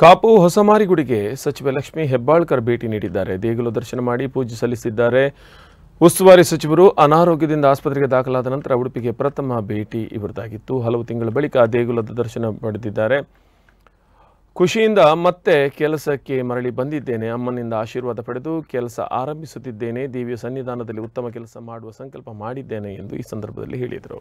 ಕಾಪು ಹೊಸಮಾರಿಗುಡಿಗೆ ಸಚಿವ ಲಕ್ಷ್ಮೀ ಹೆಬ್ಬಾಳ್ಕರ್ ಭೇಟಿ ನೀಡಿದ್ದಾರೆ. ದೇಗುಲ ದರ್ಶನ ಮಾಡಿ ಪೂಜೆ ಸಲ್ಲಿಸಿದ್ದಾರೆ. ಉಸ್ತುವಾರಿ ಸಚಿವರು ಅನಾರೋಗ್ಯದಿಂದ ಆಸ್ಪತ್ರೆಗೆ ದಾಖಲಾದ ನಂತರ ಉಡುಪಿಗೆ ಪ್ರಥಮ ಭೇಟಿ ಇವರದಾಗಿತ್ತು. ಹಲವು ತಿಂಗಳ ಬಳಿಕ ದೇಗುಲದ ದರ್ಶನ ಪಡೆದಿದ್ದಾರೆ. ಖುಷಿಯಿಂದ ಮತ್ತೆ ಕೆಲಸಕ್ಕೆ ಮರಳಿ ಬಂದಿದ್ದೇನೆ. ಅಮ್ಮನಿಂದ ಆಶೀರ್ವಾದ ಪಡೆದು ಕೆಲಸ ಆರಂಭಿಸುತ್ತಿದ್ದೇನೆ. ದೇವಿಯ ಸನ್ನಿಧಾನದಲ್ಲಿ ಉತ್ತಮ ಕೆಲಸ ಮಾಡುವ ಸಂಕಲ್ಪ ಮಾಡಿದ್ದೇನೆ ಎಂದು ಈ ಸಂದರ್ಭದಲ್ಲಿ ಹೇಳಿದರು.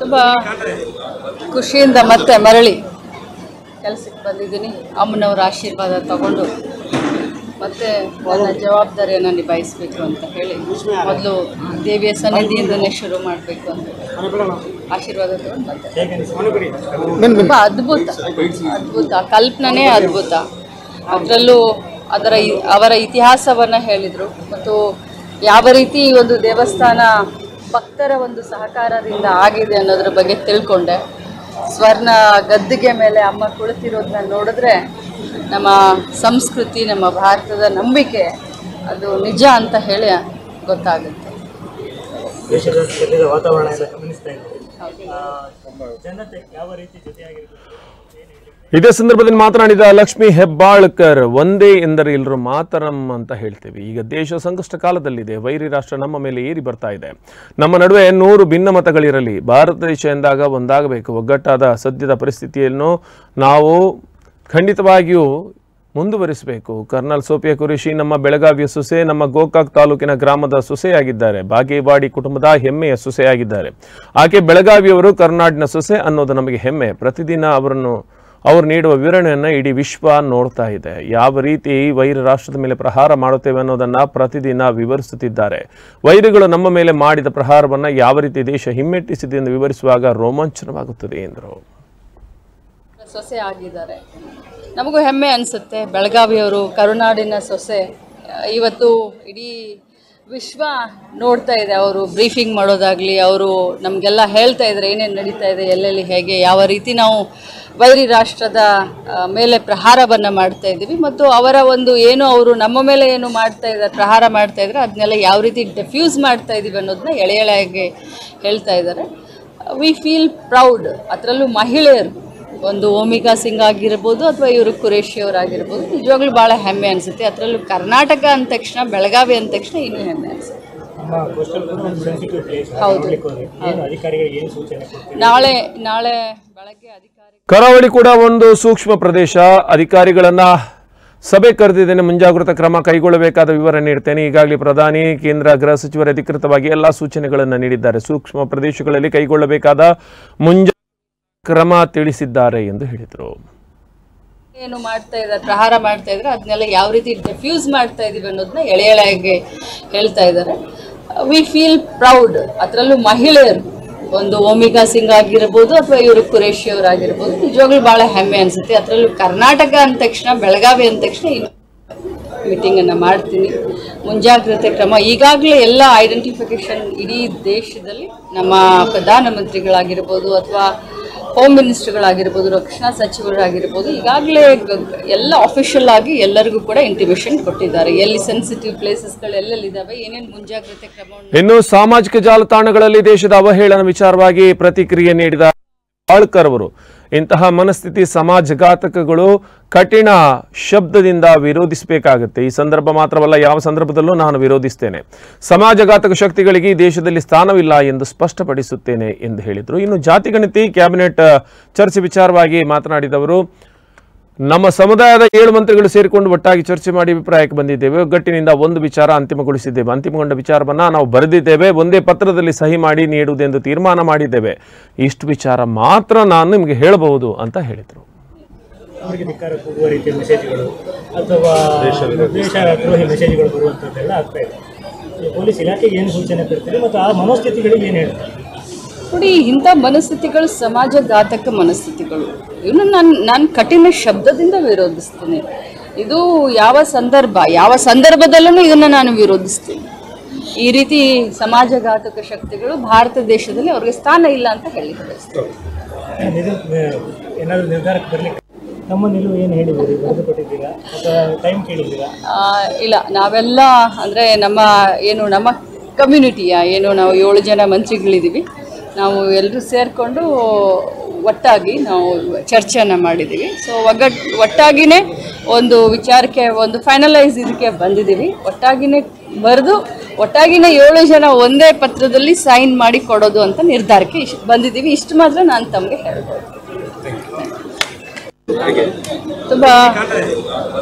ತುಂಬ ಖುಷಿಯಿಂದ ಮತ್ತೆ ಮರಳಿ ಕೆಲಸಕ್ಕೆ ಬಂದಿದ್ದೀನಿ. ಅಮ್ಮನವರ ಆಶೀರ್ವಾದ ತಗೊಂಡು ಮತ್ತೆ ನನ್ನ ಜವಾಬ್ದಾರಿಯನ್ನು ನಿಭಾಯಿಸಬೇಕು ಅಂತ ಹೇಳಿ ಮೊದಲು ದೇವಿಯ ಸನ್ನಿಧಿಯಿಂದನೇ ಶುರು ಮಾಡಬೇಕು ಅಂತ ಆಶೀರ್ವಾದ ತಗೊಂಡು ಮತ್ತೆ ತುಂಬ ಅದ್ಭುತ ಕಲ್ಪನೆ ಅದ್ಭುತ. ಅದರಲ್ಲೂ ಅವರ ಇತಿಹಾಸವನ್ನು ಹೇಳಿದರು ಮತ್ತು ಯಾವ ರೀತಿ ಈ ಒಂದು ದೇವಸ್ಥಾನ ಭಕ್ತರ ಒಂದು ಸಹಕಾರದಿಂದ ಆಗಿದೆ ಅನ್ನೋದ್ರ ಬಗ್ಗೆ ತಿಳ್ಕೊಂಡೆ. ಸ್ವರ್ಣ ಗದ್ದಿಗೆ ಮೇಲೆ ಅಮ್ಮ ಕುಳಿತಿರೋದನ್ನ ನೋಡಿದ್ರೆ ನಮ್ಮ ಸಂಸ್ಕೃತಿ, ನಮ್ಮ ಭಾರತದ ನಂಬಿಕೆ ಅದು ನಿಜ ಅಂತ ಹೇಳಿ ಗೊತ್ತಾಗುತ್ತೆ. ಇದೇ ಸಂದರ್ಭದಲ್ಲಿ ಮಾತನಾಡಿದ ಲಕ್ಷ್ಮೀ ಹೆಬ್ಬಾಳ್ಕರ್, ಒಂದೇ ಎಂದರೆ ಎಲ್ಲರೂ ಮಾತರಂ ಅಂತ ಹೇಳ್ತೇವೆ. ಈಗ ದೇಶ ಸಂಕಷ್ಟ ಕಾಲದಲ್ಲಿದೆ. ವೈರಿ ರಾಷ್ಟ್ರ ನಮ್ಮ ಮೇಲೆ ಏರಿ ಬರ್ತಾ ಇದೆ. ನಮ್ಮ ನಡುವೆ 100 ಭಿನ್ನಮತಗಳಿರಲಿ. ಭಾರತ ದೇಶ ಎಂದಾಗ ಒಂದಾಗಬೇಕು. ಒಗ್ಗಟ್ಟಾದ ಸದ್ಯದ ಪರಿಸ್ಥಿತಿಯನ್ನು ನಾವು ಖಂಡಿತವಾಗಿಯೂ ಮುಂದುವರಿಸಬೇಕು. ಕರ್ನಲ್ ಸೋಫಿಯಾ ಕುರೇಶಿ ನಮ್ಮ ಬೆಳಗಾವಿಯ ಸೊಸೆ, ನಮ್ಮ ಗೋಕಾಕ್ ತಾಲೂಕಿನ ಗ್ರಾಮದ ಸೊಸೆಯಾಗಿದ್ದಾರೆ. ಬಾಗೇವಾಡಿ ಕುಟುಂಬದ ಹೆಮ್ಮೆಯ ಸೊಸೆಯಾಗಿದ್ದಾರೆ. ಆಕೆ ಬೆಳಗಾವಿಯವರು, ಕರ್ನಾಡಿನ ಸೊಸೆ ಅನ್ನೋದು ನಮಗೆ ಹೆಮ್ಮೆ. ಪ್ರತಿದಿನ ಅವರು ನೀಡುವ ವಿವರಣೆಯನ್ನು ಇಡೀ ವಿಶ್ವ ನೋಡ್ತಾ ಇದೆ. ಯಾವ ರೀತಿ ವೈರಿ ರಾಷ್ಟ್ರದ ಮೇಲೆ ಪ್ರಹಾರ ಮಾಡುತ್ತೇವೆ ಅನ್ನೋದನ್ನು ಪ್ರತಿದಿನ ವಿವರಿಸುತ್ತಿದ್ದಾರೆ. ವೈರಿಗಳು ನಮ್ಮ ಮೇಲೆ ಮಾಡಿದ ಪ್ರಹಾರವನ್ನು ಯಾವ ರೀತಿ ದೇಶ ಹಿಮ್ಮೆಟ್ಟಿಸಿದೆ ಎಂದು ವಿವರಿಸುವಾಗ ರೋಮಾಂಚನವಾಗುತ್ತದೆ ಎಂದರು. ಸೊಸೆ ಆಗಿದ್ದಾರೆ, ನಮಗೂ ಹೆಮ್ಮೆ ಅನಿಸುತ್ತೆ. ಬೆಳಗಾವಿಯವರು, ಕರುನಾಡಿನ ಸೊಸೆ. ಇವತ್ತು ಇಡೀ ವಿಶ್ವ ನೋಡ್ತಾ ಇದೆ. ಅವರು ಬ್ರೀಫಿಂಗ್ ಮಾಡೋದಾಗಲಿ, ಅವರು ನಮಗೆಲ್ಲ ಹೇಳ್ತಾ ಇದ್ದಾರೆ ಏನೇನು ನಡೀತಾ ಇದೆ, ಎಲ್ಲೆಲ್ಲಿ ಹೇಗೆ ಯಾವ ರೀತಿ ನಾವು ವೈರಿ ರಾಷ್ಟ್ರದ ಮೇಲೆ ಪ್ರಹಾರವನ್ನು ಮಾಡ್ತಾ ಇದ್ದೀವಿ ಮತ್ತು ಅವರ ಒಂದು ಏನು ಅವರು ನಮ್ಮ ಮೇಲೆ ಏನು ಮಾಡ್ತಾ ಇದ್ದಾರೆ, ಪ್ರಹಾರ ಮಾಡ್ತಾ ಇದ್ದಾರೆ, ಅದನ್ನೆಲ್ಲ ಯಾವ ರೀತಿ ಡಿಫ್ಯೂಸ್ ಮಾಡ್ತಾ ಇದ್ದೀವಿ ಅನ್ನೋದನ್ನ ಎಳೆಯಾಗಿ ಹೇಳ್ತಾ ಇದ್ದಾರೆ. We feel proud. ಅದರಲ್ಲೂ ಮಹಿಳೆಯರು, ಒಂದು ಓಮಿಕಾ ಸಿಂಗ್ ಆಗಿರ್ಬೋದು ಅಥವಾ ಇವರು ಕುರೇಶಿ ಅವರಾಗಿರ್ಬೋದು, ನಿಜವಾಗ್ಲೂ ಭಾಳ ಹೆಮ್ಮೆ ಅನಿಸುತ್ತೆ. ಅದರಲ್ಲೂ ಕರ್ನಾಟಕ ಅಂದ ತಕ್ಷಣ, ಬೆಳಗಾವಿ ಅಂದ ತಕ್ಷಣ ಇನ್ನೂ ಹೆಮ್ಮೆ ಅನಿಸುತ್ತೆ. ನಾಳೆ ನಾಳೆ ಬೆಳಗ್ಗೆ ಅಧಿಕಾರಿ ಕರಾವಳಿ ಕೂಡ ಒಂದು ಸೂಕ್ಷ್ಮ ಪ್ರದೇಶ. ಅಧಿಕಾರಿಗಳನ್ನ ಸಭೆ ಕರೆದಿದ್ದೇನೆ, ಮುಂಜಾಗ್ರತಾ ಕ್ರಮ ಕೈಗೊಳ್ಳಬೇಕಾದ ವಿವರ ನೀಡ್ತೇನೆ. ಈಗಾಗಲೇ ಪ್ರಧಾನಿ, ಕೇಂದ್ರ ಗೃಹ ಸಚಿವರು ಅಧಿಕೃತವಾಗಿ ಎಲ್ಲಾ ಸೂಚನೆಗಳನ್ನು ನೀಡಿದ್ದಾರೆ. ಸೂಕ್ಷ್ಮ ಪ್ರದೇಶಗಳಲ್ಲಿ ಕೈಗೊಳ್ಳಬೇಕಾದ ಮುಂಜಾಗ್ರತಾ ಕ್ರಮ ತಿಳಿಸಿದ್ದಾರೆ ಎಂದು ಹೇಳಿದರು. ಏನು ಮಾಡ್ತಾ ಇದ್ದಾರೆ, ಪ್ರಹಾರ ಮಾಡ್ತಾ ಇದ್ದಾರೆ, ಅದನ್ನೆಲ್ಲ ಯಾವ ರೀತಿ ಡಿಫ್ಯೂಸ್ ಮಾಡ್ತಾ ಇದೀವಿ ಅನ್ನೋದನ್ನ ಎಳೆ ಎಳೆಯಾಗಿ ಹೇಳ್ತಾ ಇದ್ದಾರೆ. We feel proud. ಅದರಲ್ಲೂ ಮಹಿಳೆಯರು, ಒಂದು ಓಮಿಕಾ ಸಿಂಗ್ ಆಗಿರ್ಬೋದು ಅಥವಾ ಇವರು ಕುರೇಶಿ ಅವರಾಗಿರ್ಬೋದು, ನಿಜವಾಗ್ಲೂ ಭಾಳ ಹೆಮ್ಮೆ ಅನಿಸುತ್ತೆ. ಅದರಲ್ಲೂ ಕರ್ನಾಟಕ ಅಂದ ತಕ್ಷಣ, ಬೆಳಗಾವಿ ಅಂದ ತಕ್ಷಣ ಮೀಟಿಂಗನ್ನು ಮಾಡ್ತೀನಿ. ಮುಂಜಾಗ್ರತೆ ಕ್ರಮ ಈಗಾಗಲೇ ಎಲ್ಲ ಐಡೆಂಟಿಫಿಕೇಶನ್ ಇಡೀ ದೇಶದಲ್ಲಿ ನಮ್ಮ ಪ್ರಧಾನಮಂತ್ರಿಗಳಾಗಿರ್ಬೋದು ಅಥವಾ ಹೋಮ್ ಮಿನಿಸ್ಟರ್ಗಳಾಗಿರ್ಬೋದು, ರಕ್ಷಣಾ ಸಚಿವರಾಗಿರ್ಬೋದು, ಈಗಾಗಲೇ ಎಲ್ಲ ಅಫಿಷಿಯಲ್ ಆಗಿ ಎಲ್ಲರಿಗೂ ಕೂಡ ಇಂಟಿಮೇಷನ್ ಕೊಟ್ಟಿದ್ದಾರೆ. ಎಲ್ಲಿ ಸೆನ್ಸಿಟಿವ್ ಪ್ಲೇಸಸ್ಗಳು ಎಲ್ಲೆಲ್ಲಿದ್ದಾವೆ, ಏನೇನು ಮುಂಜಾಗ್ರತೆ ಕ್ರಮವನ್ನು. ಇನ್ನು ಸಾಮಾಜಿಕ ಜಾಲತಾಣಗಳಲ್ಲಿ ದೇಶದ ಅವಹೇಳನ ವಿಚಾರವಾಗಿ ಪ್ರತಿಕ್ರಿಯೆ ನೀಡಿದ ಹೆಬ್ಬಾಳ್ಕರ್ ಅವರು, ಇಂತಹ ಮನಸ್ಥಿತಿ ಸಮಾಜಘಾತಕಗಳು ಕಠಿಣ ಶಬ್ದದಿಂದ ವಿರೋಧಿಸಬೇಕಾಗುತ್ತೆ. ಈ ಸಂದರ್ಭ ಮಾತ್ರವಲ್ಲ, ಯಾವ ಸಂದರ್ಭದಲ್ಲೂ ನಾನು ವಿರೋಧಿಸ್ತೇನೆ. ಸಮಾಜಘಾತಕ ಶಕ್ತಿಗಳಿಗೆ ಈ ದೇಶದಲ್ಲಿ ಸ್ಥಾನವಿಲ್ಲ ಎಂದು ಸ್ಪಷ್ಟಪಡಿಸುತ್ತೇನೆ ಎಂದು ಹೇಳಿದರು. ಇನ್ನು ಜಾತಿಗಣತಿ ಕ್ಯಾಬಿನೆಟ್ ಚರ್ಚೆ ವಿಚಾರವಾಗಿ ಮಾತನಾಡಿದವರು, ನಮ್ಮ ಸಮುದಾಯದ 7 ಮಂತ್ರಿಗಳು ಸೇರಿಕೊಂಡು ಒಟ್ಟಾಗಿ ಚರ್ಚೆ ಮಾಡಿ ಅಭಿಪ್ರಾಯಕ್ಕೆ ಬಂದಿದ್ದೇವೆ. ಒಗ್ಗಟ್ಟಿನಿಂದ ಒಂದು ವಿಚಾರ ಅಂತಿಮಗೊಳಿಸಿದ್ದೇವೆ. ಅಂತಿಮಗೊಂಡ ವಿಚಾರವನ್ನು ನಾವು ಬರೆದಿದ್ದೇವೆ. ಒಂದೇ ಪತ್ರದಲ್ಲಿ ಸಹಿ ಮಾಡಿ ನೀಡುವುದೆಂದು ತೀರ್ಮಾನ ಮಾಡಿದ್ದೇವೆ. ಇಷ್ಟು ವಿಚಾರ ಮಾತ್ರ ನಾನು ನಿಮಗೆ ಹೇಳಬಹುದು ಅಂತ ಹೇಳಿದರು. ಅವರಿಗೆ ಧಿಕ್ಕಾರ ಕೂಗುವ ರೀತಿಯ ಮೆಸೇಜ್ಗಳು ಅಥವಾ ದೇಶದ್ರೋಹಿ ಮೆಸೇಜ್ಗಳು ಬರುವಂಥದ್ದೆಲ್ಲ ಆಗ್ತಾ ಇದೆ. ಪೊಲೀಸ್ ಇಲಾಖೆಗೆ ಏನು ಸೂಚನೆ ಕೊಡ್ತಾರೆ ಮತ್ತು ಆ ಮನೋಸ್ಥಿತಿಗಳಿಗೆ ಏನು ಹೇಳ್ತಾರೆ? ನೋಡಿ, ಇಂಥ ಮನಸ್ಥಿತಿಗಳು ಸಮಾಜಘಾತಕ ಮನಸ್ಥಿತಿಗಳು. ಇನ್ನು ನಾನು ಕಠಿಣ ಶಬ್ದದಿಂದ ವಿರೋಧಿಸ್ತೀನಿ. ಇದು ಯಾವ ಸಂದರ್ಭದಲ್ಲೂ ಇದನ್ನು ನಾನು ವಿರೋಧಿಸ್ತೀನಿ. ಈ ರೀತಿ ಸಮಾಜಘಾತಕ ಶಕ್ತಿಗಳು ಭಾರತ ದೇಶದಲ್ಲಿ ಅವ್ರಿಗೆ ಸ್ಥಾನ ಇಲ್ಲ ಅಂತ ಹೇಳಿ ಬಯಸ್ತೀನಿ. ಏನಾದರೂ ನಿರ್ಧಾರಕ್ಕೆ ಬರಲಿಕ್ಕೆ ನಮ್ಮ ನಿಲುವು ಏನು ಹೇಳಿದ್ದೀರಿ? ಬರೆದು ಕೊಟ್ಟಿದ್ದೀರಾ ಅಥವಾ ಟೈಮ್ ಕೇಳಿದ್ದೀರಾ? ಇಲ್ಲ, ನಾವೆಲ್ಲ ಅಂದರೆ ನಮ್ಮ ಕಮ್ಯುನಿಟಿಯ ನಾವು 7 ಜನ ಮಂತ್ರಿಗಳಿದ್ದೀವಿ. ನಾವು ಎಲ್ಲರೂ ಸೇರಿಕೊಂಡು ಒಟ್ಟಾಗಿ ನಾವು ಚರ್ಚೆಯನ್ನು ಮಾಡಿದ್ದೀವಿ. ಸೊ ಒಟ್ಟಾಗಿಯೇ ಒಂದು ವಿಚಾರಕ್ಕೆ ಒಂದು ಫೈನಲೈಸ್ ಇದಕ್ಕೆ ಬಂದಿದ್ದೀವಿ. ಒಟ್ಟಾಗಿಯೇ ಬರೆದು ಒಟ್ಟಾಗಿಯೇ 7 ಜನ ಒಂದೇ ಪತ್ರದಲ್ಲಿ ಸೈನ್ ಮಾಡಿ ಕೊಡೋದು ಅಂತ ನಿರ್ಧಾರಕ್ಕೆ ಬಂದಿದ್ದೀವಿ. ಇಷ್ಟು ಮಾತ್ರ ನಾನು ತಮಗೆ ಹೇಳ್ಬೋದು. ತುಂಬ